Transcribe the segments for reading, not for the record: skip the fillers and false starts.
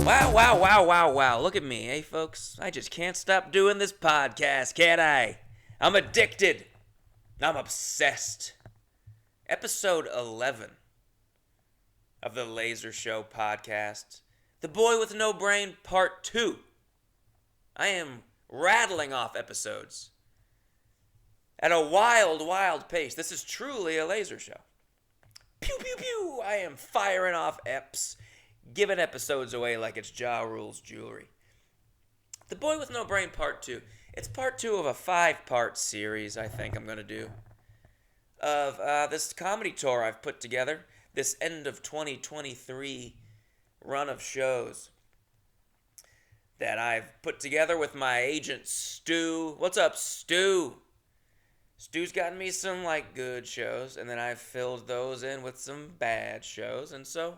Wow. Look at me, hey folks. I just can't stop doing this podcast, can I? I'm addicted. I'm obsessed. Episode 11 of the Laser Show podcast. The Boy with No Brain Part 2. I am rattling off episodes at a wild pace. This is truly a laser show. Pew, pew, pew. I am firing off eps, giving episodes away like it's Ja Rule's jewelry. The Boy with No Brain Part 2. It's part 2 of a 5-part series I think I'm going to do of this comedy tour I've put together, this end of 2023 run of shows that I've put together with my agent Stu. What's up, Stu? Stu's gotten me some good shows, and then I've filled those in with some bad shows, and so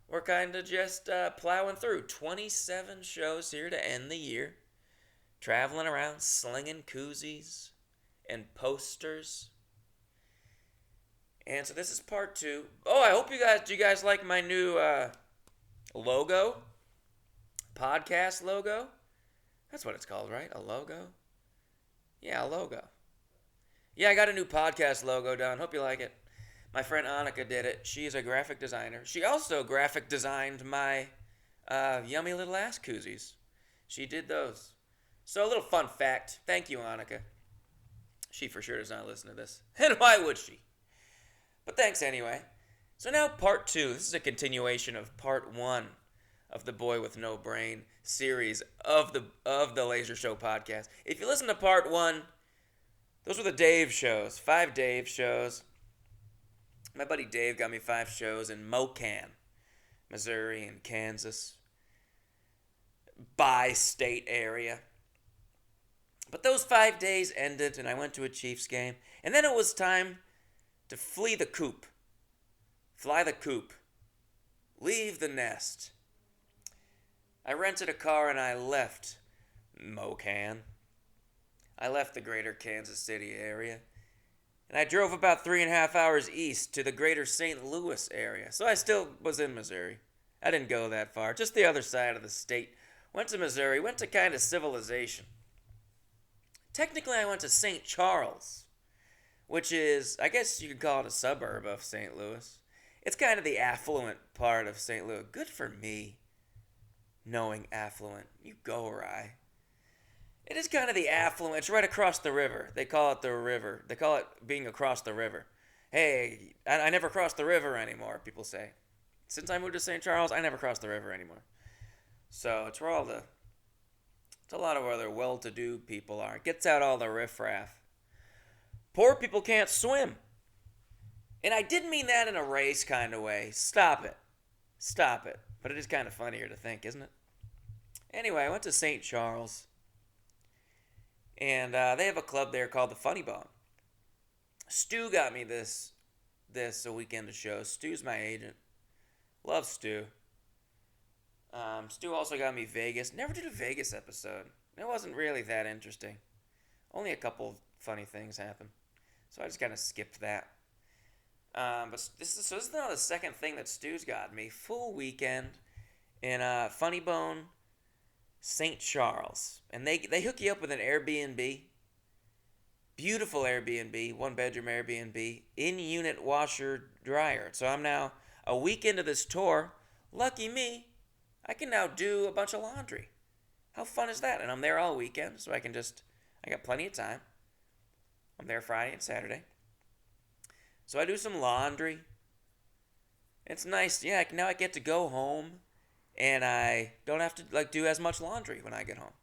we're kind of just plowing through 27 shows here to end the year, traveling around slinging koozies and posters. And so this is part 2. Oh, I hope do you guys like my new logo? Podcast logo? That's what it's called, right? A logo? Yeah, a logo. Yeah, I got a new podcast logo done. Hope you like it. My friend Annika did it. She's a graphic designer. She also graphic designed my yummy little ass koozies. She did those. So a little fun fact. Thank you, Annika. She for sure does not listen to this. And why would she? But thanks anyway. So now part 2. This is a continuation of part 1 of the Boy with No Brain series of the Laser Show podcast. If you listen to part 1, those were the Dave shows. 5 Dave shows. My buddy Dave got me 5 shows in Mocan, Missouri and Kansas. Bi-state area. But those 5 days ended and I went to a Chiefs game. And then it was time to flee the coop. Fly the coop. Leave the nest. I rented a car and I left Mocan. I left the greater Kansas City area. And I drove about 3.5 hours east to the greater St. Louis area. So I still was in Missouri. I didn't go that far. Just the other side of the state. Went to Missouri. Went to kind of civilization. Technically, I went to St. Charles, which is, I guess you could call it a suburb of St. Louis. It's kind of the affluent part of St. Louis. Good for me, knowing affluent. You go, Rye. It is kind of the affluent. It's right across the river. They call it the river. They call it being across the river. Hey, I never cross the river anymore, people say. Since I moved to St. Charles, I never cross the river anymore. So it's where it's a lot of where the well-to-do people are. It gets out all the riffraff. Poor people can't swim. And I didn't mean that in a race kind of way. Stop it. But it is kind of funnier to think, isn't it? Anyway, I went to St. Charles. And they have a club there called the Funny Bone. Stu got me this a weekend of shows. Stu's my agent. Love Stu. Stu also got me Vegas. Never did a Vegas episode. It wasn't really that interesting. Only a couple funny things happened. So I just kind of skipped that. But this is now the second thing that Stu's got me. Full weekend in Funny Bone, St. Charles. And they hook you up with an Airbnb. Beautiful Airbnb, 1-bedroom Airbnb, in-unit washer dryer. So I'm now a week into this tour. Lucky me, I can now do a bunch of laundry. How fun is that? And I'm there all weekend, so I got plenty of time. I'm there Friday and Saturday. So I do some laundry. It's nice. Yeah, now I get to go home. And I don't have to do as much laundry when I get home.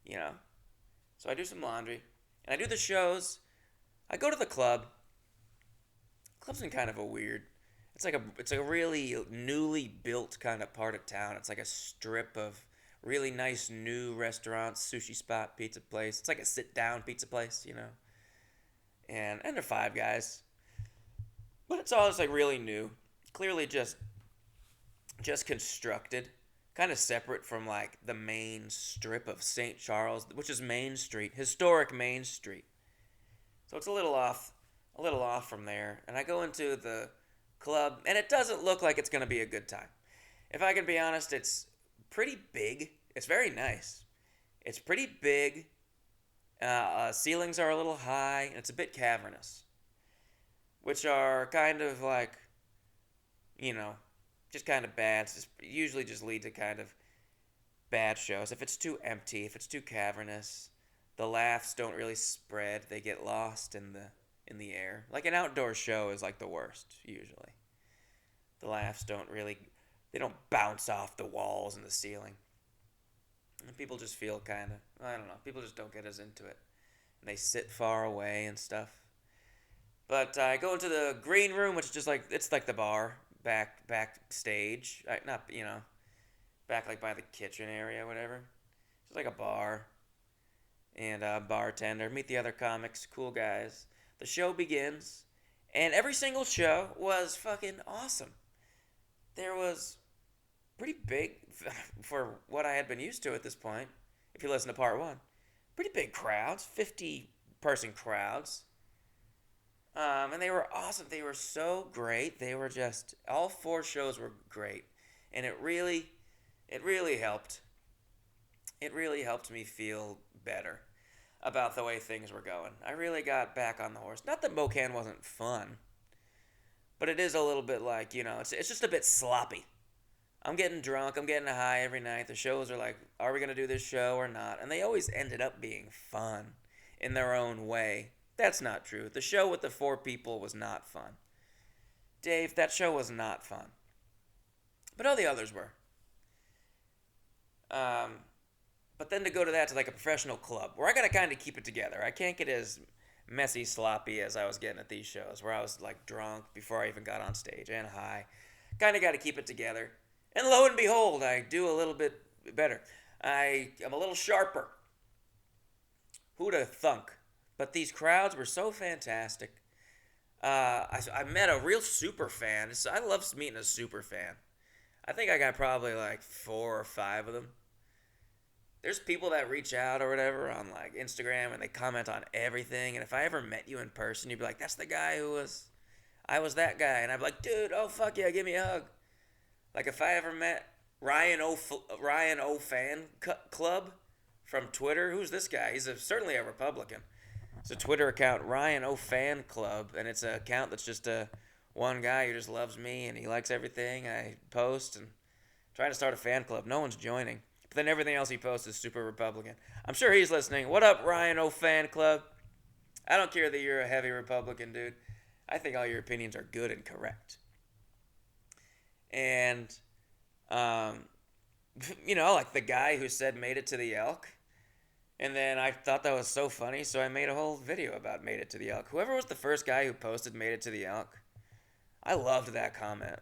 You know? So I do some laundry. And I do the shows. I go to the club. Club's in kind of a weird. It's a really newly built kind of part of town. It's like a strip of really nice new restaurants, sushi spot, pizza place. It's like a sit-down pizza place, you know? And they're 5 guys. But it's all just really new. Clearly just constructed, kind of separate from the main strip of St. Charles, which is Main Street, historic Main Street. So it's a little off from there. And I go into the club, and it doesn't look like it's going to be a good time. If I can be honest, it's pretty big. It's very nice. It's pretty big. Ceilings are a little high, and it's a bit cavernous, which are kind of like, you know, just kind of bad. It's usually just lead to kind of bad shows. If it's too empty, if it's too cavernous, the laughs don't really spread. They get lost in the air. Like an outdoor show is like the worst usually. The laughs don't really, they don't bounce off the walls and the ceiling. And people just feel kind of, I don't know, people just don't get as into it. And they sit far away and stuff. But I go into the green room, which is just like, it's like the bar, backstage. Not, back like by the kitchen area, whatever. It's like a bar. And a bartender. Meet the other comics, cool guys. The show begins. And every single show was fucking awesome. There was pretty big, for what I had been used to at this point, if you listen to part one, pretty big crowds, 50-person crowds. And they were awesome. They were so great. They were just, all 4 shows were great. And it really helped. It really helped me feel better about the way things were going. I really got back on the horse. Not that Mocan wasn't fun, but it is a little bit like, it's just a bit sloppy. I'm getting drunk. I'm getting high every night. The shows are like, are we going to do this show or not? And they always ended up being fun in their own way. That's not true. The show with the 4 people was not fun. Dave, that show was not fun. But all the others were. But then to go to like a professional club, where I got to kind of keep it together. I can't get as messy, sloppy as I was getting at these shows, where I was like drunk before I even got on stage and high. Kind of got to keep it together. And lo and behold, I do a little bit better. I am a little sharper. Who'd have thunk? But these crowds were so fantastic. I met a real super fan. I love meeting a super fan. I think I got probably like 4 or 5 of them. There's people that reach out or whatever on like Instagram and they comment on everything. And if I ever met you in person, you'd be like, that's the guy I was that guy. And I'd be like, dude, oh fuck yeah, give me a hug. Like if I ever met Ryan O Fan Club from Twitter, who's this guy? He's certainly a Republican. It's a Twitter account, Ryan O Fan Club, and it's an account that's just one guy who just loves me and he likes everything I post and trying to start a fan club. No one's joining. But then everything else he posts is super Republican. I'm sure he's listening. What up, Ryan O Fan Club? I don't care that you're a heavy Republican, dude. I think all your opinions are good and correct. And, like the guy who said made it to the Elk. And then I thought that was so funny, so I made a whole video about made it to the Elk. Whoever was the first guy who posted made it to the Elk, I loved that comment.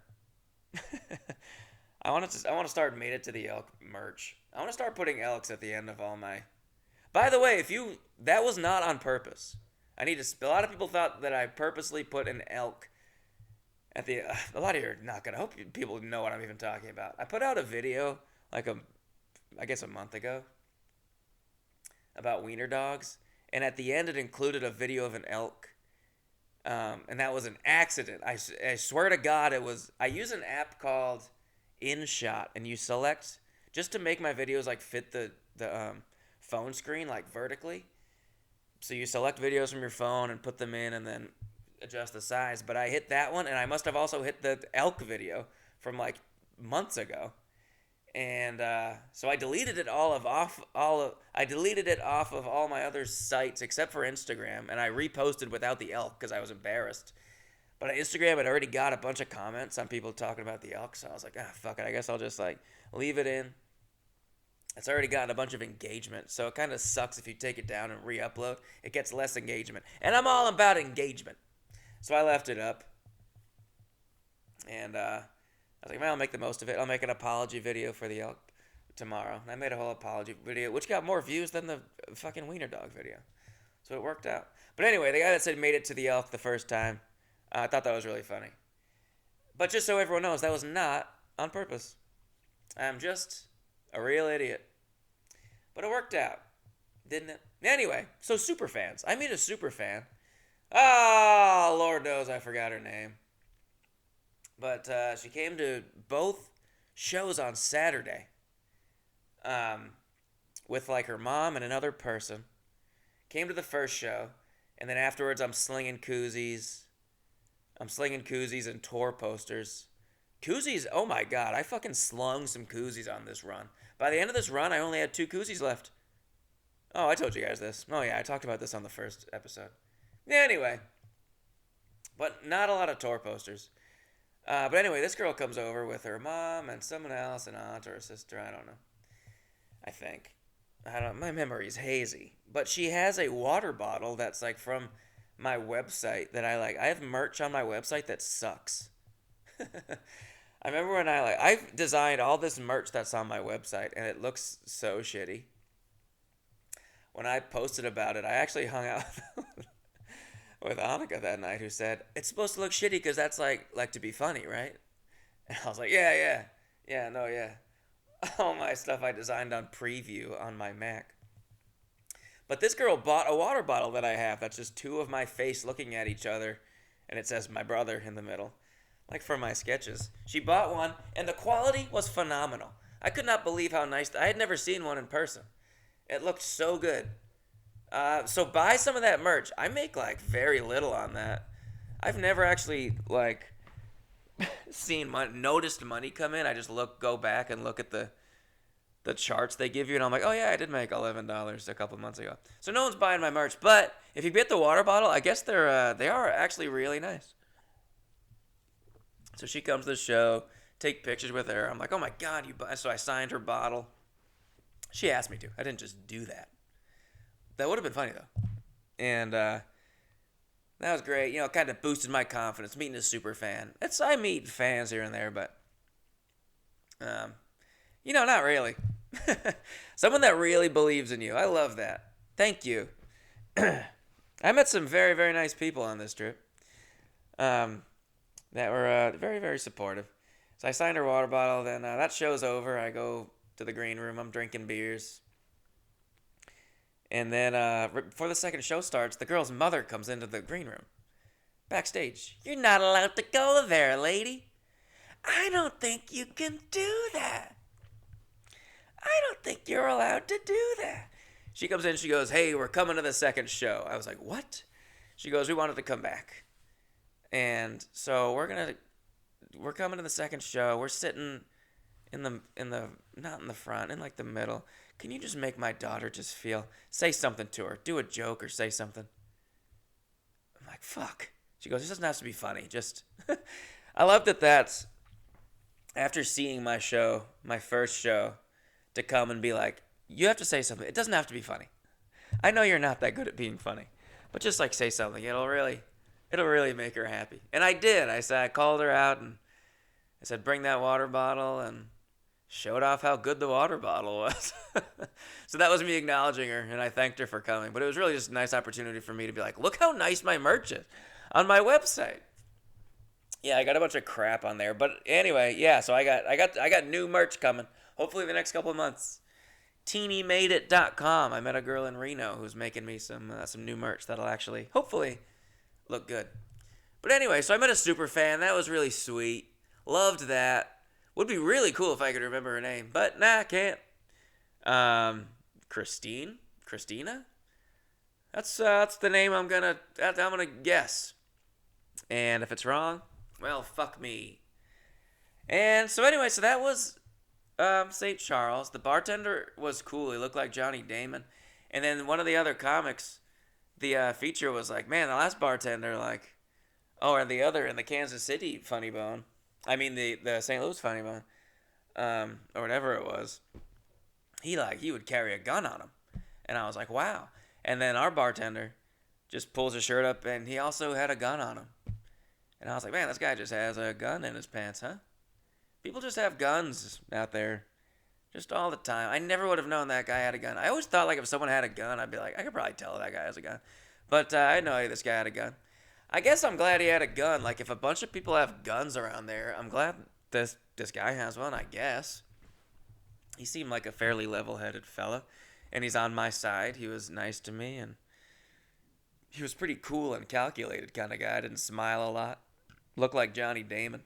I want to start made it to the Elk merch. I want to start putting elks at the end of all my. By the way, that was not on purpose. A lot of people thought that I purposely put an elk at the. A lot of you are not gonna. I hope people know what I'm even talking about. I put out a video like a month ago about wiener dogs, and at the end it included a video of an elk. And that was an accident. I swear to God, it was. I use an app called InShot, and you select just to make my videos like fit the phone screen like vertically. So you select videos from your phone and put them in, and then adjust the size. But I hit that one, and I must have also hit the elk video from like months ago. And so I deleted it off of all my other sites except for Instagram, and I reposted without the elk because I was embarrassed. But on Instagram had already got a bunch of comments on people talking about the elk, so I was like, fuck it, I guess I'll just like leave it in. It's already gotten a bunch of engagement, so it kind of sucks if you take it down and re-upload. It gets less engagement, and I'm all about engagement, so I left it up. And I was like, man, I'll make the most of it. I'll make an apology video for the elk tomorrow. And I made a whole apology video, which got more views than the fucking wiener dog video. So it worked out. But anyway, the guy that said made it to the elk the first time, I thought that was really funny. But just so everyone knows, that was not on purpose. I'm just a real idiot. But it worked out, didn't it? Anyway, so super fans. I meet a super fan. Oh, Lord knows I forgot her name. But she came to both shows on Saturday. With like her mom and another person. Came to the first show, and then afterwards I'm slinging koozies. I'm slinging koozies and tour posters. Koozies, oh my god, I fucking slung some koozies on this run. By the end of this run, I only had 2 koozies left. Oh, I told you guys this. Oh yeah, I talked about this on the first episode. Yeah, anyway. But not a lot of tour posters. But anyway, this girl comes over with her mom and someone else, an aunt or a sister, I don't know. I think. I don't. My memory's hazy. But she has a water bottle that's like from my website that I like. I have merch on my website that sucks. I remember when I've designed all this merch that's on my website and it looks so shitty. When I posted about it, I actually hung out with Annika that night, who said it's supposed to look shitty because that's like to be funny, right? And I was like, yeah. All my stuff I designed on Preview on my Mac. But this girl bought a water bottle that I have that's just 2 of my face looking at each other, and it says my brother in the middle, like for my sketches. She bought one, and the quality was phenomenal. I could not believe how nice. I had never seen one in person. It looked so good. So buy some of that merch. I make like very little on that. I've never actually like noticed money come in. I just go back and look at the charts they give you, and I'm like, oh yeah, I did make $11 a couple months ago. So no one's buying my merch, but if you get the water bottle, I guess they are actually really nice. So she comes to the show, take pictures with her. I'm like, oh my god, so I signed her bottle. She asked me to. I didn't just do that. That would have been funny though, and that was great. You know, it kind of boosted my confidence meeting a super fan. I meet fans here and there, but not really. Someone that really believes in you. I love that. Thank you. I met some very, very nice people on this trip that were very, very supportive. So I signed her water bottle. Then that show's over. I go to the green room. I'm drinking beers. And then before the second show starts, the girl's mother comes into the green room. Backstage. You're not allowed to go there, lady. I don't think you can do that. I don't think you're allowed to do that. She comes in, she goes, hey, we're coming to the second show. I was like, what? She goes, we wanted to come back. And so we're coming to the second show. We're sitting in the not in the front, in like the middle. Can you just make my daughter say something to her, do a joke or say something? I'm like, fuck. She goes, this doesn't have to be funny. Just, I love that's after seeing my show, my first show, to come and be like, you have to say something. It doesn't have to be funny. I know you're not that good at being funny, but just like say something. It'll really make her happy. And I did. I called her out and I said, bring that water bottle, and showed off how good the water bottle was. So that was me acknowledging her, and I thanked her for coming. But it was really just a nice opportunity for me to be like, look how nice my merch is on my website. Yeah, I got a bunch of crap on there, but anyway, yeah. So I got new merch coming. Hopefully the next couple of months. TeenyMadeIt.com. I met a girl in Reno who's making me some new merch that'll actually hopefully look good. But anyway, so I met a super fan. That was really sweet. Loved that. Would be really cool if I could remember her name, but nah, I can't. Christina. That's the name I'm gonna guess. And if it's wrong, well, fuck me. And so anyway, so that was St. Charles. The bartender was cool. He looked like Johnny Damon. And then one of the other comics, the feature was like, man, the last bartender, like, and the Kansas City Funny Bone. I mean the St. Louis Funny Bone, or whatever it was. He would carry a gun on him, and I was like, wow. And then our bartender just pulls his shirt up, and he also had a gun on him. And I was like, man, this guy just has a gun in his pants, huh? People just have guns out there, just all the time. I never would have known that guy had a gun. I always thought like if someone had a gun, I'd be like, I could probably tell that guy has a gun. But I didn't know this guy had a gun. I guess I'm glad he had a gun. Like, if a bunch of people have guns around there, I'm glad this guy has one, I guess. He seemed like a fairly level-headed fella, and he's on my side. He was nice to me, and he was pretty cool and calculated kind of guy. Didn't smile a lot. Looked like Johnny Damon.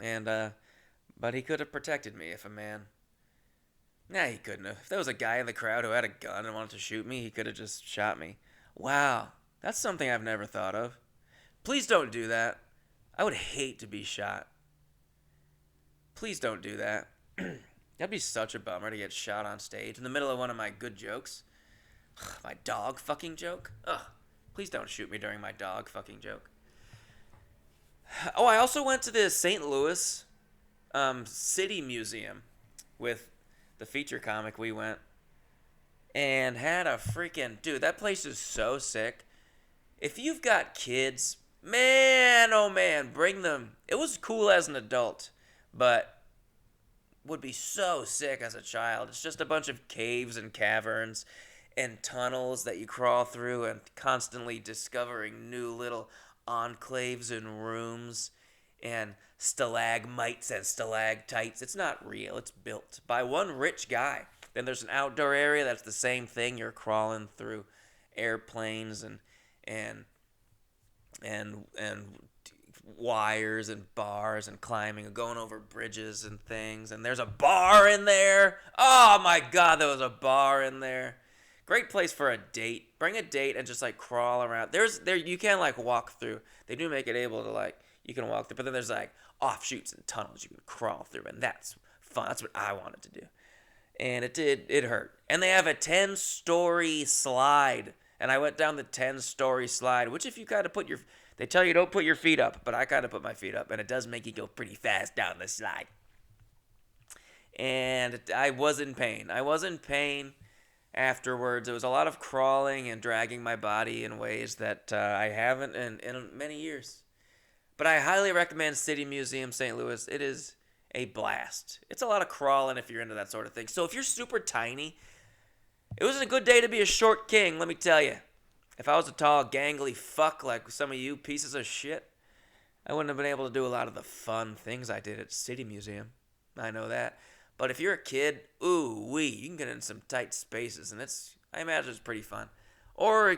And But he could have protected me if a man. Nah, he couldn't have. If there was a guy in the crowd who had a gun and wanted to shoot me, he could have just shot me. Wow, that's something I've never thought of. Please don't do that. I would hate to be shot. Please don't do that. That'd be such a bummer to get shot on stage in the middle of one of my good jokes. My dog fucking joke? Ugh. Please don't shoot me during my dog fucking joke. Oh, I also went to the St. Louis City Museum with the feature comic. We went and had a freaking... Dude, that place is so sick. If you've got kids, man, oh man, bring them. It was cool as an adult, but would be so sick as a child. It's just a bunch of caves and caverns and tunnels that you crawl through and constantly discovering new little enclaves and rooms and stalagmites and stalactites. It's not real. It's built by one rich guy. Then there's an outdoor area that's the same thing. You're crawling through airplanes and wires and bars and climbing and going over bridges and things. And there's a bar in there. Oh my God, there was a bar in there. Great place for a date. Bring a date and just like crawl around. There you can like walk through. They do make it able to like you can walk through, but then there's like offshoots and tunnels you can crawl through, and that's fun. That's what I wanted to do. And it hurt. And they have a 10-story slide. And I went down the 10-story slide, which if you kind of they tell you don't put your feet up, but I kind of put my feet up, and it does make you go pretty fast down the slide. And I was in pain. Afterwards. It was a lot of crawling and dragging my body in ways that I haven't in many years. But I highly recommend City Museum St. Louis. It is a blast. It's a lot of crawling if you're into that sort of thing. So if you're super tiny, it wasn't a good day to be a short king, let me tell you. If I was a tall, gangly fuck like some of you pieces of shit, I wouldn't have been able to do a lot of the fun things I did at City Museum. I know that. But if you're a kid, you can get in some tight spaces, and I imagine it's pretty fun. Or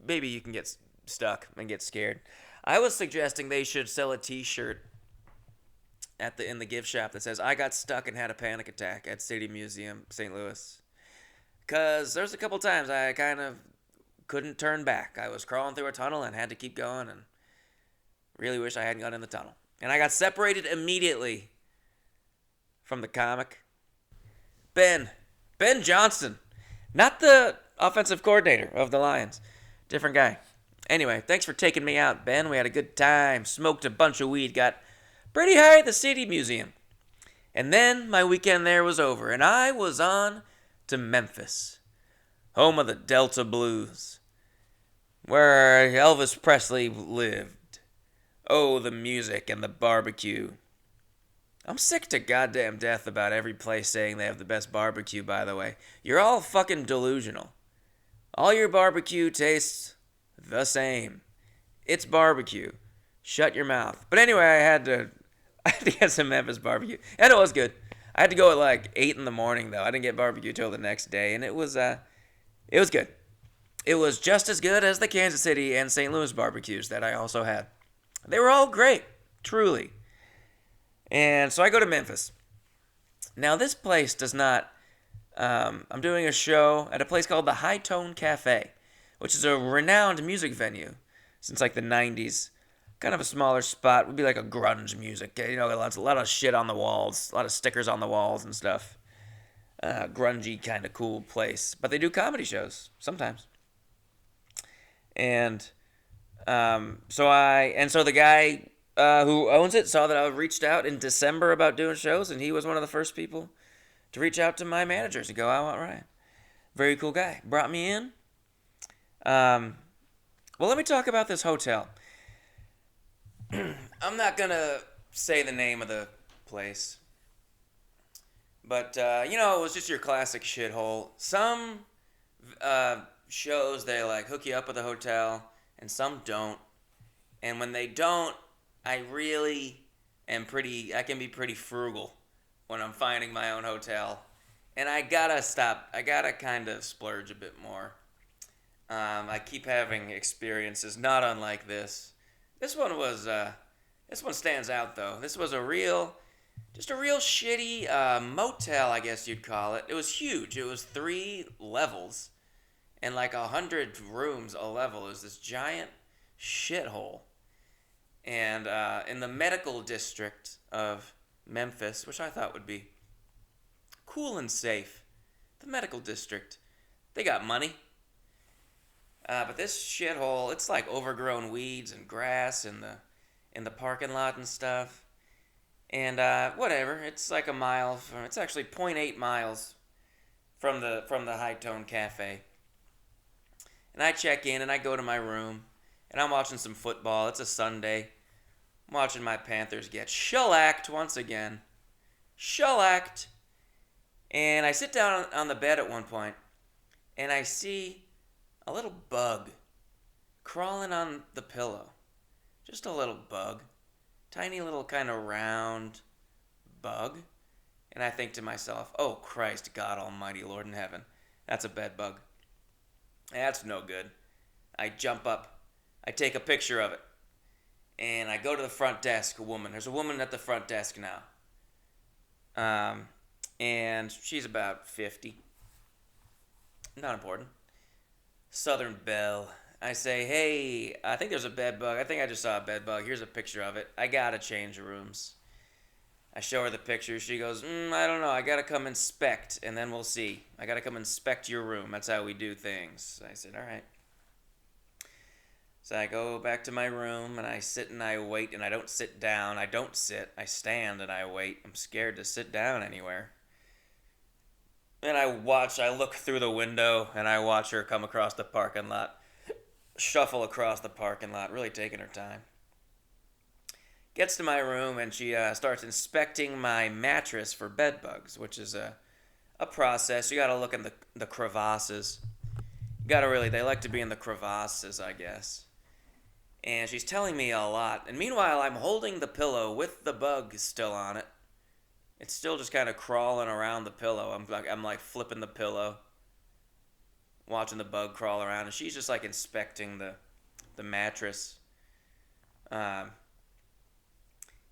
maybe you can get stuck and get scared. I was suggesting they should sell a T-shirt in the gift shop that says, "I got stuck and had a panic attack at City Museum, St. Louis." Because there's a couple times I kind of couldn't turn back. I was crawling through a tunnel and had to keep going, and really wish I hadn't gone in the tunnel. And I got separated immediately from the comic. Ben Johnson. Not the offensive coordinator of the Lions. Different guy. Anyway, thanks for taking me out, Ben. We had a good time. Smoked a bunch of weed. Got pretty high at the City Museum. And then my weekend there was over, and I was on to Memphis, home of the Delta Blues, where Elvis Presley lived. Oh, the music and the barbecue. I'm sick to goddamn death about every place saying they have the best barbecue, by the way. You're all fucking delusional. All your barbecue tastes the same. It's barbecue. Shut your mouth. But anyway, I had to get some Memphis barbecue. And it was good. I had to go at like 8 in the morning, though. I didn't get barbecue till the next day, and it was good. It was just as good as the Kansas City and St. Louis barbecues that I also had. They were all great, truly. And so I go to Memphis. Now, this place does not... I'm doing a show at a place called the High Tone Cafe, which is a renowned music venue since like the 90s. Kind of a smaller spot. Would be like a grunge music. You know, a lot of shit on the walls. A lot of stickers on the walls and stuff. Grungy kind of cool place. But they do comedy shows sometimes. And so the guy who owns it saw that I reached out in December about doing shows, and he was one of the first people to reach out to my managers and go, "I want Ryan." Very cool guy. Brought me in. Well, let me talk about this hotel. I'm not going to say the name of the place. But, it was just your classic shithole. Some shows, they, hook you up with a hotel, and some don't. And when they don't, I can be pretty frugal when I'm finding my own hotel. And I gotta stop. I gotta kind of splurge a bit more. I keep having experiences not unlike this. This one stands out, though. This was a real Just a real shitty motel, I guess you'd call it. It was huge. It was 3 levels and like 100 rooms a level. It was this giant shithole. And in the medical district of Memphis, which I thought would be cool and safe, the medical district, they got money. But this shithole, it's like overgrown weeds and grass in the parking lot and stuff. And whatever, it's like a mile from. It's actually point 0.8 miles from the High Tone Cafe. And I check in and I go to my room and I'm watching some football. It's a Sunday. I'm watching my Panthers get shellacked once again. Shellacked. And I sit down on the bed at one point and I see a little bug crawling on the pillow. Just a little bug. Tiny little kind of round bug. And I think to myself, oh Christ, God Almighty, Lord in heaven, that's a bed bug. That's no good. I jump up. I take a picture of it. And I go to the front desk, a woman. There's a woman at the front desk now. And she's about 50. Not important. Southern Belle. I say, hey, I think there's a bed bug. I think I just saw a bed bug. Here's a picture of it. I gotta change rooms. I show her the picture. She goes, I don't know. I gotta come inspect, and then we'll see. I gotta come inspect your room. That's how we do things. I said, all right. So I go back to my room, and I sit and I wait, and I don't sit down. I don't sit. I stand and I wait. I'm scared to sit down anywhere. And I look through the window, and I watch her come across the parking lot. Shuffle across the parking lot, really taking her time. Gets to my room and she starts inspecting my mattress for bed bugs, which is a process. You gotta look in the crevasses. They like to be in the crevasses, I guess. And she's telling me a lot. And meanwhile, I'm holding the pillow with the bug still on it. It's still just kind of crawling around the pillow. I'm like flipping the pillow, watching the bug crawl around, and she's just like inspecting the mattress, and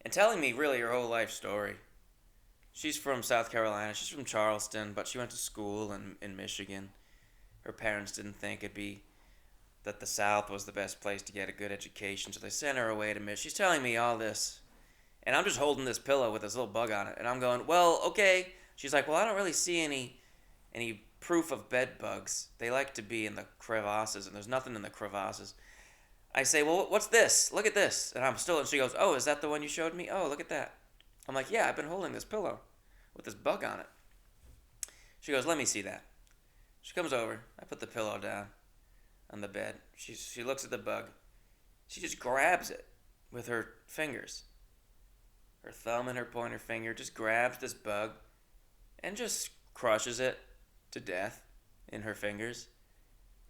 telling me really her whole life story. She's from South Carolina. She's from Charleston, but she went to school in Michigan. Her parents didn't think that the South was the best place to get a good education, so they sent her away to Michigan. She's telling me all this, and I'm just holding this pillow with this little bug on it, and I'm going, well, okay. She's like, well, I don't really see any proof of bed bugs. They like to be in the crevasses, and there's nothing in the crevasses. I say, well, what's this? Look at this. And she goes, oh, is that the one you showed me? Oh, look at that. I'm like, yeah, I've been holding this pillow with this bug on it. She goes, let me see that. She comes over. I put the pillow down on the bed. She looks at the bug. She just grabs it with her fingers. Her thumb and her pointer finger just grabs this bug and just crushes it to death in her fingers.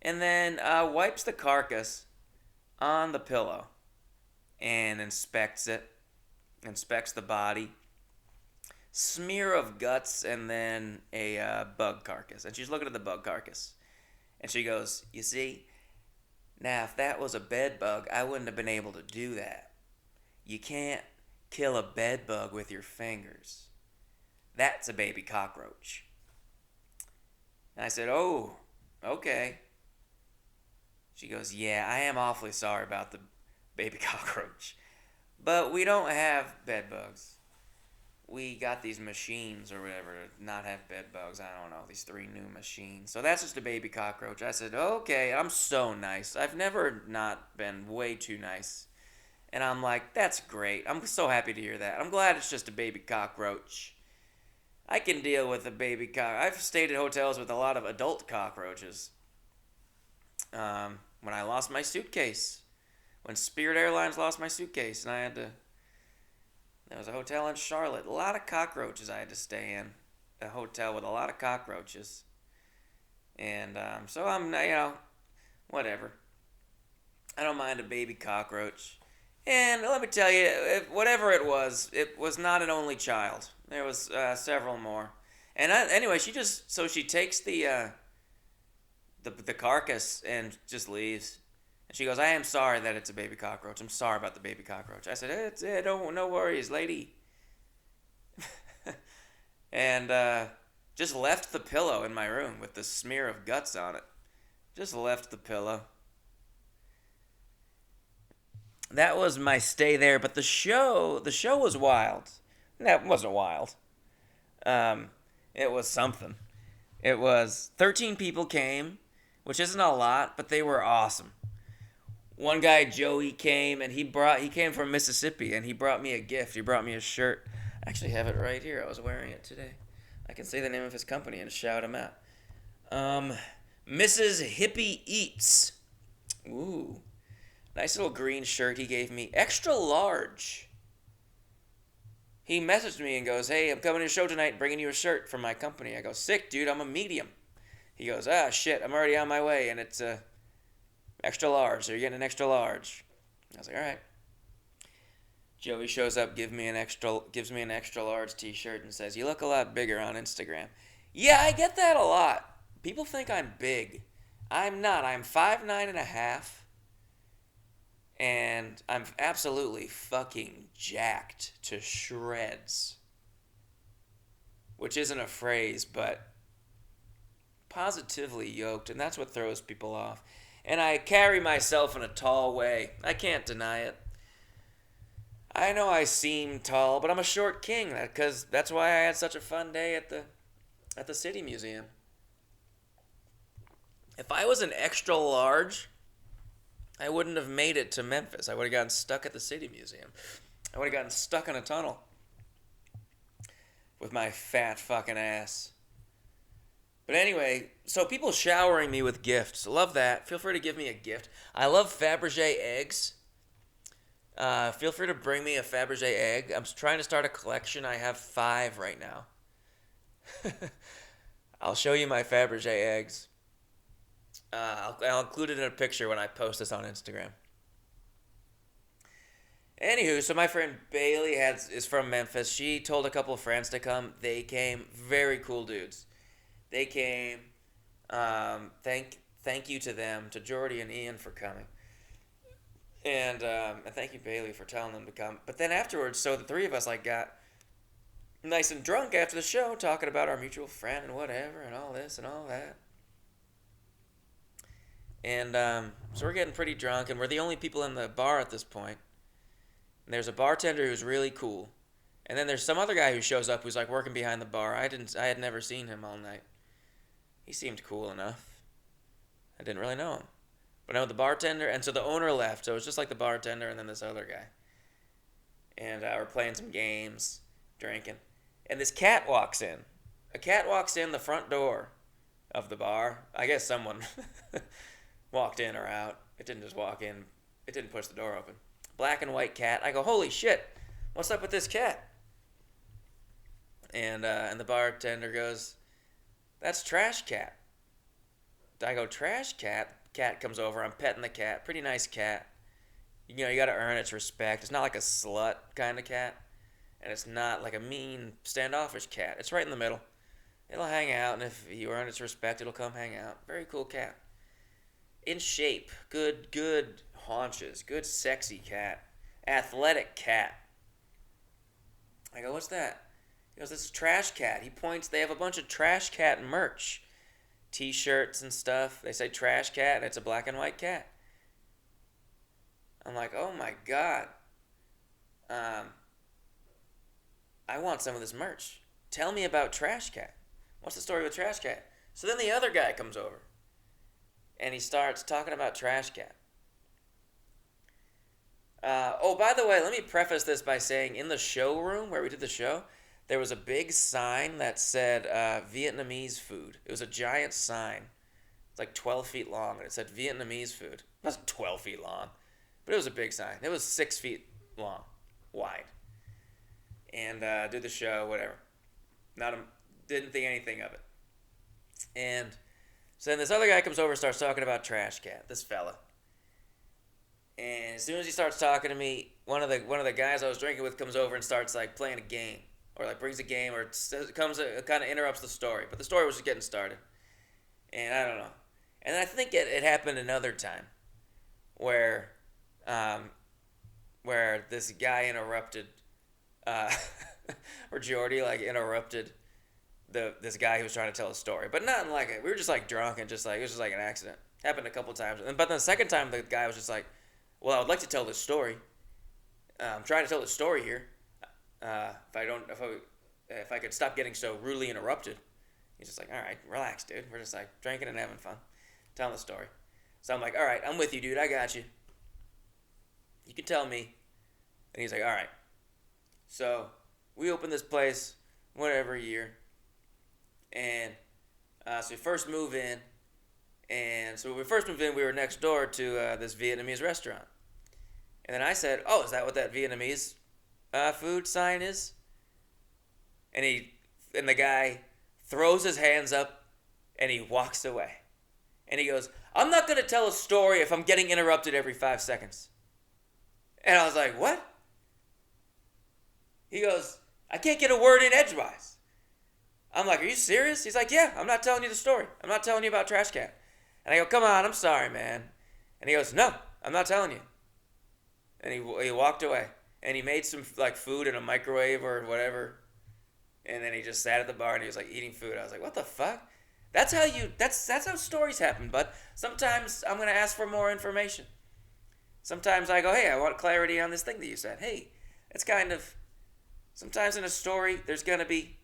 And then wipes the carcass on the pillow and inspects the body, smear of guts, and then a bug carcass. And she's looking at the bug carcass, and she goes, you see, now if that was a bed bug, I wouldn't have been able to do that. You can't kill a bed bug with your fingers. That's a baby cockroach. And I said, oh, okay. She goes, yeah, I am awfully sorry about the baby cockroach. But we don't have bed bugs. We got these machines or whatever to not have bed bugs. I don't know, these 3 new machines. So that's just a baby cockroach. I said, okay, I'm so nice. I've never not been way too nice. And I'm like, that's great. I'm so happy to hear that. I'm glad it's just a baby cockroach. I can deal with a baby I've stayed at hotels with a lot of adult cockroaches. When I lost my suitcase. When Spirit Airlines lost my suitcase and I had to... There was a hotel in Charlotte. A lot of cockroaches I had to stay in. A hotel with a lot of cockroaches. And so I'm, whatever. I don't mind a baby cockroach. And let me tell you, whatever it was not an only child. There was several more. And anyway, she takes the carcass and just leaves. And she goes, I am sorry that it's a baby cockroach. I'm sorry about the baby cockroach. I said, no worries, lady. and just left the pillow in my room with the smear of guts on it. Just left the pillow. That was my stay there, but the show was wild. That wasn't wild. Um, it was something. It was 13 people came, which isn't a lot, but they were awesome. One guy, Joey, came and he came from Mississippi and he brought me a gift. He brought me a shirt. I actually have it right here. I was wearing it today. I can say the name of his company and shout him out. Mrs. Hippie Eats. Ooh. Nice little green shirt he gave me. Extra large. He messaged me and goes, "Hey, I'm coming to your show tonight, bringing you a shirt from my company." I go, "Sick, dude, I'm a medium." He goes, "Ah, shit, I'm already on my way, and it's extra large, so you're getting an extra large." I was like, "All right." Joey shows up, gives me an extra large t-shirt and says, "You look a lot bigger on Instagram." Yeah, I get that a lot. People think I'm big. I'm not. I'm 5'9.5". And I'm absolutely fucking jacked to shreds. Which isn't a phrase, but positively yoked, and that's what throws people off. And I carry myself in a tall way. I can't deny it. I know I seem tall, but I'm a short king, because that's why I had such a fun day at the City Museum. If I was an extra large, I wouldn't have made it to Memphis. I would have gotten stuck at the City Museum. I would have gotten stuck in a tunnel with my fat fucking ass. But anyway, so people showering me with gifts. Love that. Feel free to give me a gift. I love Fabergé eggs. Feel free to bring me a Fabergé egg. I'm trying to start a collection. I have 5 right now. I'll show you my Fabergé eggs. I'll include it in a picture when I post this on Instagram. Anywho, so my friend Bailey is from Memphis. She told a couple of friends to come. They came. Very cool dudes. They came. Thank you to them, to Jordy and Ian for coming. And thank you, Bailey, for telling them to come. But then afterwards, so the 3 of us got nice and drunk after the show, talking about our mutual friend and whatever, and all this and all that. And so we're getting pretty drunk, and we're the only people in the bar at this point. And there's a bartender who's really cool, and then there's some other guy who shows up who's like working behind the bar. I had never seen him all night. He seemed cool enough. I didn't really know him, but I know the bartender, and so the owner left. So it was just like the bartender and then this other guy. And we're playing some games, drinking, and this cat walks in. A cat walks in the front door of the bar. I guess someone walked in or out. It didn't just walk in. It didn't push the door open. Black and white cat. I go, "Holy shit, what's up with this cat?" And the bartender goes, "That's Trash Cat." I go, "Trash Cat?" Cat comes over. I'm petting the cat. Pretty nice cat. You know, you got to earn its respect. It's not like a slut kind of cat, and it's not like a mean, standoffish cat. It's right in the middle. It'll hang out, and if you earn its respect, it'll come hang out. Very cool cat. In shape, good haunches, good sexy cat, athletic cat. I go, "What's that?" He goes, "This is Trash Cat." He points. They have a bunch of Trash Cat merch, t-shirts and stuff. They say Trash Cat, and it's a black and white cat. I'm like, "Oh my god, I want some of this merch. Tell me about Trash Cat. What's the story with Trash Cat?" So then the other guy comes over, and he starts talking about Trash Cat. By the way, let me preface this by saying in the showroom where we did the show, there was a big sign that said Vietnamese food. It was a giant sign. It's like 12 feet long, and it said Vietnamese food. It wasn't 12 feet long, but it was a big sign. It was 6 feet long, wide. And did the show, whatever. Didn't think anything of it. And so then this other guy comes over and starts talking about Trash Cat, this fella. And as soon as he starts talking to me, one of the guys I was drinking with comes over and starts like playing a game, or like brings a game, or kind of interrupts the story. But the story was just getting started, and I don't know. And I think it happened another time, where this guy interrupted, or Jordy like interrupted this guy who was trying to tell a story, but not like it. We were just like drunk and just like it was just like an accident. Happened a couple times, but then the second time the guy was just like, "Well, I would like to tell this story. I'm trying to tell this story here. If I could stop getting so rudely interrupted." He's just like, "All right, relax, dude. We're just like drinking and having fun, telling the story." So I'm like, "All right, I'm with you, dude. I got you. You can tell me." And he's like, "All right." So we opened this place, whatever year, and so we first move in, and so when we first moved in, we were next door to this Vietnamese restaurant, and then I said, "Oh, is that what that Vietnamese food sign is?" And the guy throws his hands up, and he walks away, and he goes, "I'm not gonna tell a story if I'm getting interrupted every 5 seconds." And I was like, "What?" He goes, "I can't get a word in edgewise." I'm like, "Are you serious?" He's like, "Yeah, I'm not telling you the story. I'm not telling you about Trash Cat." And I go, "Come on, I'm sorry, man." And he goes, "No, I'm not telling you." And he walked away. And he made some like food in a microwave or whatever. And then he just sat at the bar and he was like eating food. I was like, "What the fuck?" That's how stories happen, but sometimes I'm gonna ask for more information. Sometimes I go, "Hey, I want clarity on this thing that you said." Hey, it's kind of sometimes in a story, there's going to be,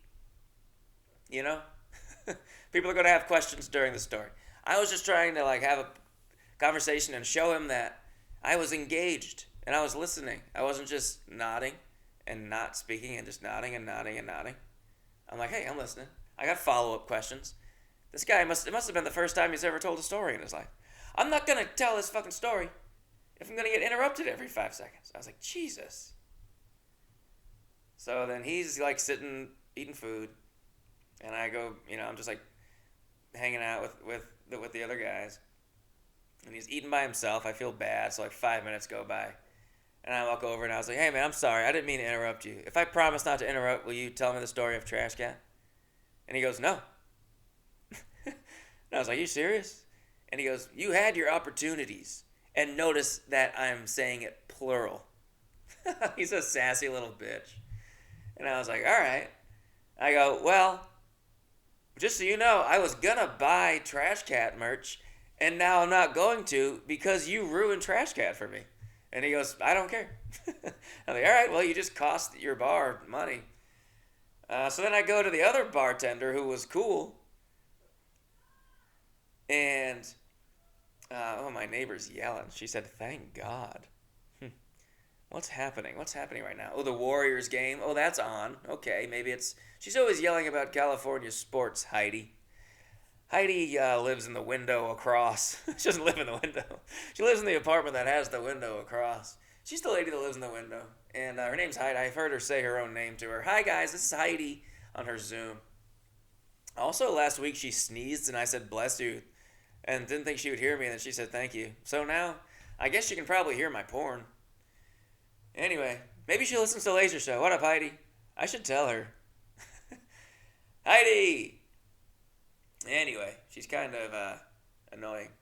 you know, people are going to have questions during the story. I was just trying to like have a conversation and show him that I was engaged and I was listening. I wasn't just nodding and not speaking and just nodding and nodding and nodding. I'm like, "Hey, I'm listening." I got follow-up questions. This guy it must have been the first time he's ever told a story in his life. "I'm not going to tell this fucking story if I'm going to get interrupted every 5 seconds." I was like, Jesus. So then he's like sitting, eating food, and I go, I'm just like hanging out with the other guys, and he's eating by himself. I feel bad, so like 5 minutes go by, and I walk over and I was like, "Hey man, I'm sorry, I didn't mean to interrupt you. If I promise not to interrupt, will you tell me the story of Trash Cat?" And he goes, "No." And I was like, "You serious?" And he goes, "You had your opportunities, and notice that I'm saying it plural." He's a sassy little bitch. And I was like, "All right." I go, "Well, just so you know, I was going to buy Trash Cat merch, and now I'm not going to because you ruined Trash Cat for me." And he goes, "I don't care." I'm like, "All right, well, you just cost your bar money." So then I go to the other bartender who was cool. And, my neighbor's yelling. She said, "Thank God." What's happening? What's happening right now? Oh, the Warriors game. Oh, that's on. Okay, maybe it's... She's always yelling about California sports, Heidi. Heidi lives in the window across. She doesn't live in the window. She lives in the apartment that has the window across. She's the lady that lives in the window. And her name's Heidi. I've heard her say her own name to her. "Hi, guys. This is Heidi," on her Zoom. Also, last week she sneezed and I said, "Bless you," and didn't think she would hear me, and then she said, "Thank you." So now, I guess she can probably hear my porn. Anyway, maybe she listens to Laser Show. What up, Heidi? I should tell her. Heidi! Anyway, she's kind of annoying.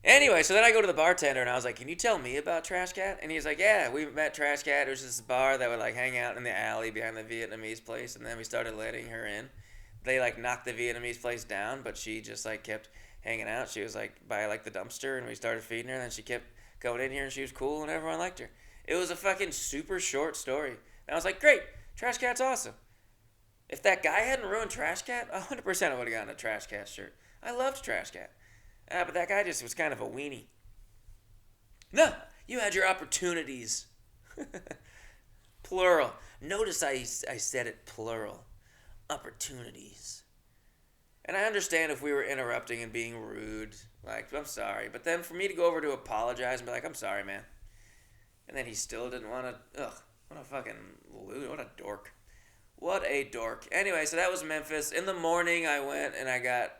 Anyway, so then I go to the bartender and I was like, "Can you tell me about Trash Cat?" And he's like, "Yeah, we met Trash Cat. It was this bar that would like hang out in the alley behind the Vietnamese place, and then we started letting her in. They like knocked the Vietnamese place down, but she just like kept hanging out. She was like by like the dumpster, and we started feeding her, and then she kept going in here, and she was cool, and everyone liked her." It was a fucking super short story. And I was like, "Great, Trash Cat's awesome." If that guy hadn't ruined Trash Cat, 100% I would have gotten a Trash Cat shirt. I loved Trash Cat. But that guy just was kind of a weenie. "No, you had your opportunities." Plural. Notice I said it plural. Opportunities. And I understand if we were interrupting and being rude. Like, I'm sorry. But then for me to go over to apologize and be like, "I'm sorry, man." And then he still didn't want to... Ugh, what a fucking loot. What a dork. What a dork. Anyway, so that was Memphis. In the morning, I went and I got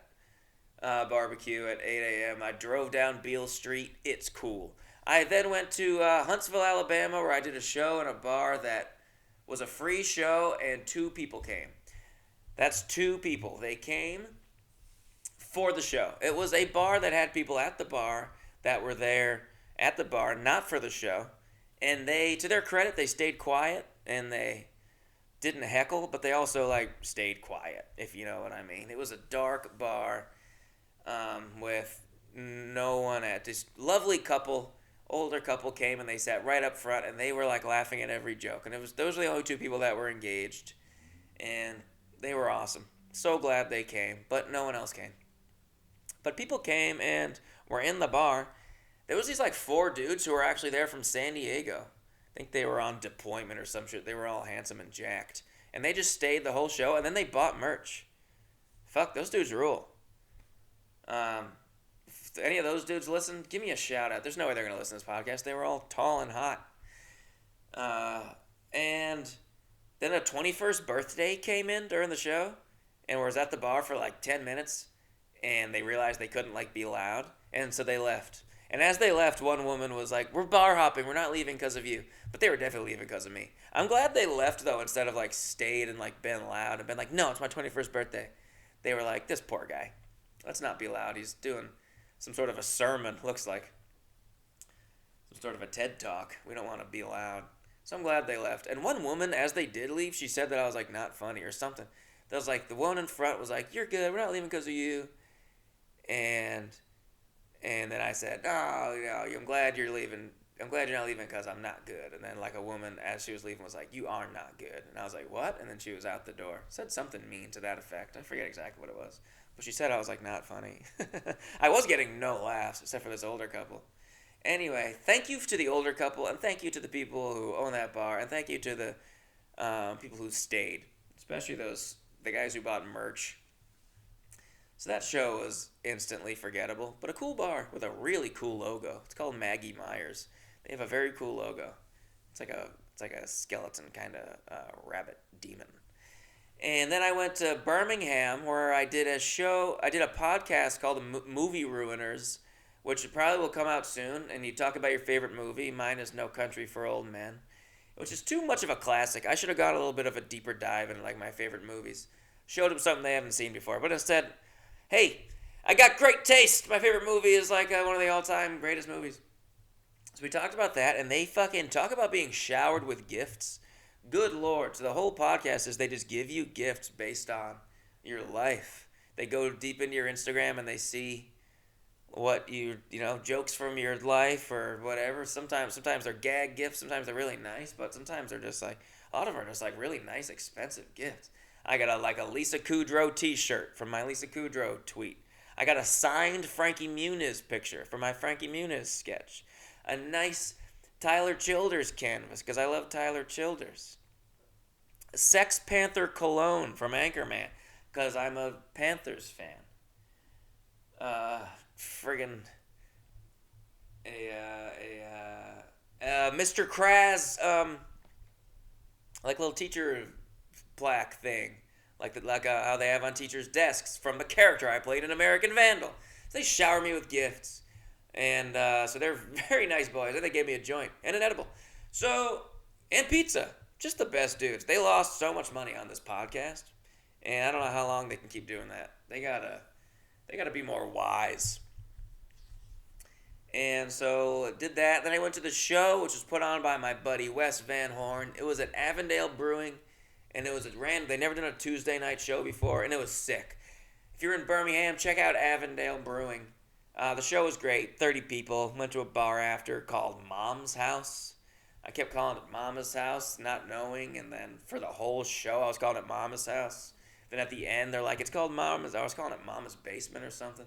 barbecue at 8 a.m. I drove down Beale Street. It's cool. I then went to Huntsville, Alabama, where I did a show in a bar that was a free show, and 2 people came. That's 2 people. They came for the show. It was a bar that had people at the bar that were there at the bar, not for the show. And they, to their credit, they stayed quiet, and they didn't heckle, but they also like stayed quiet, if you know what I mean. It was a dark bar with no one at. This lovely couple, older couple came and they sat right up front and they were like laughing at every joke. And those were the only two people that were engaged, and they were awesome. So glad they came, but no one else came. But people came and were in the bar. There was these like four dudes who were actually there from San Diego. I think they were on deployment or some shit. They were all handsome and jacked. And they just stayed the whole show, and then they bought merch. Fuck, those dudes rule. If any of those dudes listen, give me a shout out. There's no way they're going to listen to this podcast. They were all tall and hot. And then a 21st birthday came in during the show and was at the bar for like 10 minutes, and they realized they couldn't like be loud, and so they left. And as they left, one woman was like, "We're bar hopping. We're not leaving because of you." But they were definitely leaving because of me. I'm glad they left, though, instead of, like, stayed and, like, been loud and been like, "No, it's my 21st birthday." They were like, "This poor guy. Let's not be loud. He's doing some sort of a sermon, looks like. Some sort of a TED Talk. We don't want to be loud." So I'm glad they left. And one woman, as they did leave, she said that I was, like, not funny or something. That was, like, the one in front was like, "You're good. We're not leaving because of you." And then I said, "Oh, you know, I'm glad you're leaving. I'm glad you're not leaving because I'm not good." And then like a woman, as she was leaving, was like, "You are not good." And I was like, "What?" And then she was out the door. Said something mean to that effect. I forget exactly what it was. But she said I was like not funny. I was getting no laughs except for this older couple. Anyway, thank you to the older couple, and thank you to the people who own that bar, and thank you to the people who stayed, especially the guys who bought merch. So that show was instantly forgettable, but a cool bar with a really cool logo. It's called Maggie Myers. They have a very cool logo. It's like a skeleton kind of rabbit demon. And then I went to Birmingham where I did a podcast called The Movie Ruiners, which probably will come out soon. And you talk about your favorite movie. Mine is No Country for Old Men, which is too much of a classic. I should have got a little bit of a deeper dive into like my favorite movies. Showed them something they haven't seen before, but instead, hey, I got great taste. My favorite movie is like one of the all-time greatest movies. So we talked about that, and they fucking talk about being showered with gifts. Good Lord. So the whole podcast is they just give you gifts based on your life. They go deep into your Instagram, and they see what jokes from your life or whatever. Sometimes they're gag gifts. Sometimes they're really nice, but sometimes they're just like, a lot of them are just like really nice, expensive gifts. I got a Lisa Kudrow t-shirt from my Lisa Kudrow tweet. I got a signed Frankie Muniz picture from my Frankie Muniz sketch. A nice Tyler Childers canvas, because I love Tyler Childers. A Sex Panther cologne from Anchorman, because I'm a Panthers fan. Mr. Kraz, like little teacher plaque thing, like how they have on teachers' desks from the character I played in American Vandal. So they shower me with gifts, and so they're very nice boys. And they gave me a joint and an edible, and pizza. Just the best dudes. They lost so much money on this podcast, and I don't know how long they can keep doing that. They gotta be more wise. And so did that. Then I went to the show, which was put on by my buddy Wes Van Horn. It was at Avondale Brewing. And it was they never done a Tuesday night show before, and it was sick. If you're in Birmingham, check out Avondale Brewing. The show was great. 30 people. Went to a bar after called Mom's House. I kept calling it Mama's House, not knowing, and then for the whole show, I was calling it Mama's House. Then at the end, they're like, "It's called Mama's." I was calling it Mama's Basement or something.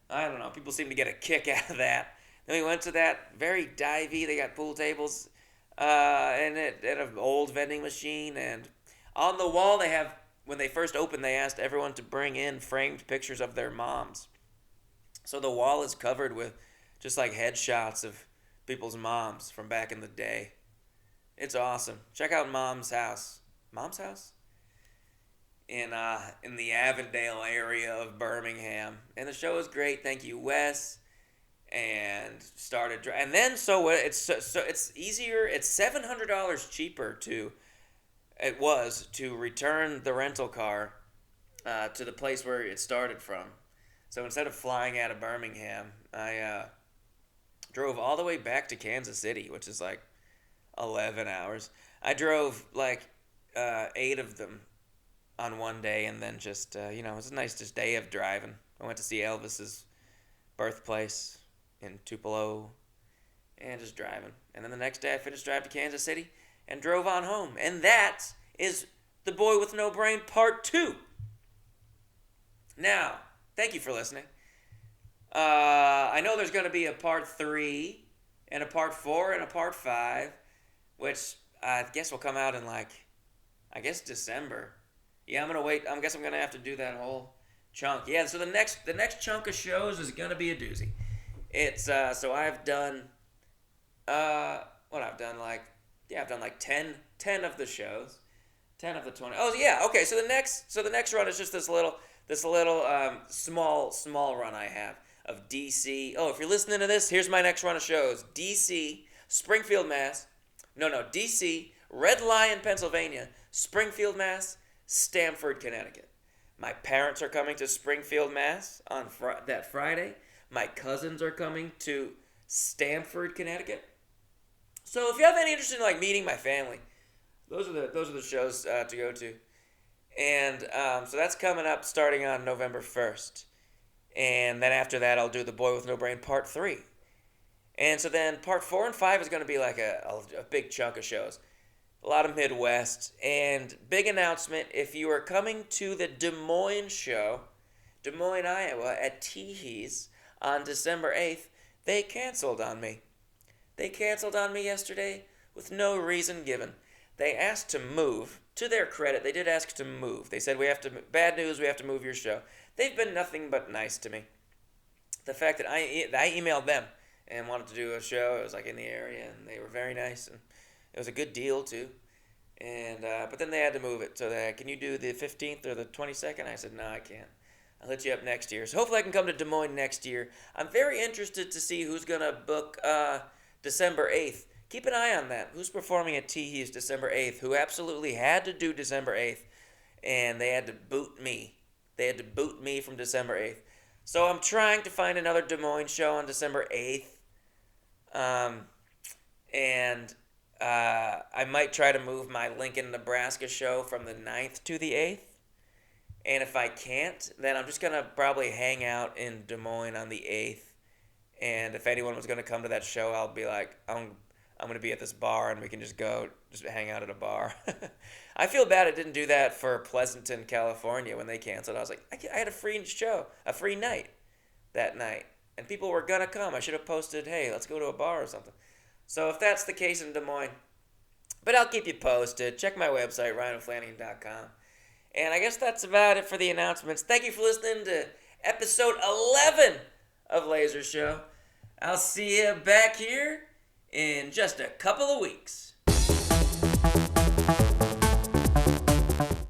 I don't know. People seem to get a kick out of that. Then we went to that very divey. They got pool tables, and it had an old vending machine, and on the wall, when they first opened, they asked everyone to bring in framed pictures of their moms. So the wall is covered with just like headshots of people's moms from back in the day. It's awesome. Check out Mom's House. Mom's House? In the Avondale area of Birmingham. And the show was great. Thank you, Wes. And it's easier. It's $700 cheaper to return the rental car to the place where it started from. So instead of flying out of Birmingham, I drove all the way back to Kansas City, which is like 11 hours. I drove like 8 of them on one day, and then just it was a nice just day of driving. I went to see Elvis's birthplace in Tupelo, and just driving. And then the next day I finished drive to Kansas City and drove on home. And that is The Boy with No Brain Part 2. Now, thank you for listening. I know there's going to be a Part 3 and a Part 4 and a Part 5, which I guess will come out in December. Yeah, I'm going to wait. I guess I'm going to have to do that whole chunk. Yeah, so the next chunk of shows is going to be a doozy. It's, so I've done, I've done like 10 of the shows. 10 of the 20. Oh, yeah, okay, so the next run is just this little small run I have of DC. Oh, if you're listening to this, here's my next run of shows. DC, Springfield, Mass. DC, Red Lion, Pennsylvania, Springfield, Mass, Stamford, Connecticut. My parents are coming to Springfield, Mass on that Friday. My cousins are coming to Stamford, Connecticut. So if you have any interest in meeting my family, those are the shows to go to. And so that's coming up starting on November 1st. And then after that, I'll do The Boy with No Brain Part 3. And so then Part 4 and 5 is going to be like a big chunk of shows. A lot of Midwest. And big announcement, if you are coming to the Des Moines show, Des Moines, Iowa, at Teehee's on December 8th, they canceled on me. They canceled on me yesterday with no reason given. They asked to move. To their credit, they did ask to move. They said, bad news, we have to move your show. They've been nothing but nice to me. The fact that I emailed them and wanted to do a show, it was in the area, and they were very nice, and it was a good deal too. And but then they had to move it. So can you do the 15th or the 22nd? I said, no, I can't. I'll hit you up next year. So hopefully I can come to Des Moines next year. I'm very interested to see who's going to book December 8th. Keep an eye on that. Who's performing at Teehee's December 8th? Who absolutely had to do December 8th, and they had to boot me. They had to boot me from December 8th. So I'm trying to find another Des Moines show on December 8th. I might try to move my Lincoln, Nebraska show from the 9th to the 8th. And if I can't, then I'm just going to probably hang out in Des Moines on the 8th. And if anyone was going to come to that show, I'll be like, I'm going to be at this bar, and we can just hang out at a bar. I feel bad I didn't do that for Pleasanton, California when they canceled. I was like, I had a free show, a free night that night, and people were going to come. I should have posted, hey, let's go to a bar or something. So if that's the case in Des Moines, but I'll keep you posted. Check my website, ryanoflanagan.com. And I guess that's about it for the announcements. Thank you for listening to episode 11 of Laser Show. I'll see you back here in just a couple of weeks.